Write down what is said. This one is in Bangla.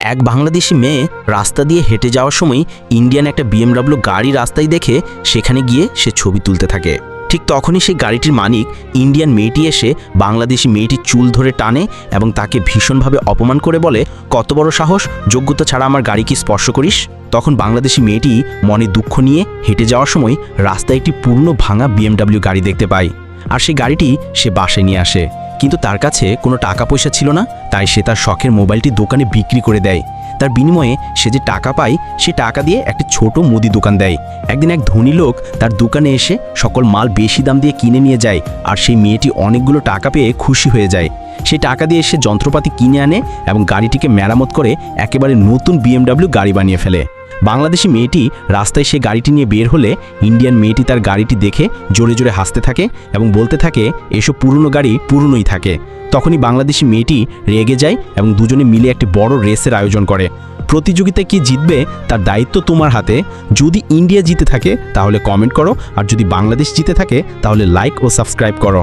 এক বাংলাদেশি মেয়ে রাস্তা দিয়ে হেঁটে যাওয়ার সময় ইন্ডিয়ান একটা BMW গাড়ি রাস্তায় দেখে সেখানে গিয়ে সে ছবি তুলতে থাকে। ঠিক তখনই সেই গাড়িটির মালিক ইন্ডিয়ান মেয়েটি এসে বাংলাদেশি মেয়েটির চুল ধরে টানে এবং তাকে ভীষণভাবে অপমান করে বলে, কত বড় সাহস, যোগ্যতা ছাড়া আমার গাড়িকে স্পর্শ করিস। তখন বাংলাদেশি মেয়েটি মনে দুঃখ নিয়ে হেঁটে যাওয়ার সময় রাস্তায় একটি পুরনো ভাঙা BMW গাড়ি দেখতে পায়, আর সেই গাড়িটি সে বাসায় নিয়ে আসে। কিন্তু তার কাছে কোনো টাকা পয়সা ছিল না, তাই সে তার শখের মোবাইলটি দোকানে বিক্রি করে দেয়। তার বিনিময়ে সে যে টাকা পায় সে টাকা দিয়ে একটি ছোট মুদি দোকান দেয়। একদিন এক ধনী লোক তার দোকানে এসে সকল মাল বেশি দাম দিয়ে কিনে নিয়ে যায়, আর সেই মেয়েটি অনেকগুলো টাকা পেয়ে খুশি হয়ে যায়। সেই টাকা দিয়ে সে যন্ত্রপাতি কিনে আনে এবং গাড়িটিকে মেরামত করে একেবারে নতুন BMW গাড়ি বানিয়ে ফেলে। বাংলাদেশি মেয়েটি রাস্তায় সে গাড়িটি নিয়ে বের হলে ইন্ডিয়ান মেয়েটি তার গাড়িটি দেখে জোরে জোরে হাসতে থাকে এবং বলতে থাকে, এসব পুরনো গাড়ি পুরনোই থাকে। তখনই বাংলাদেশি মেয়েটি রেগে যায় এবং দুজনে মিলে একটি বড় রেসের আয়োজন করে। প্রতিযোগিতায় কি জিতবে তার দায়িত্ব তোমার হাতে। যদি ইন্ডিয়া জিতে থাকে তাহলে কমেন্ট করো, আর যদি বাংলাদেশ জিতে থাকে তাহলে লাইক ও সাবস্ক্রাইব করো।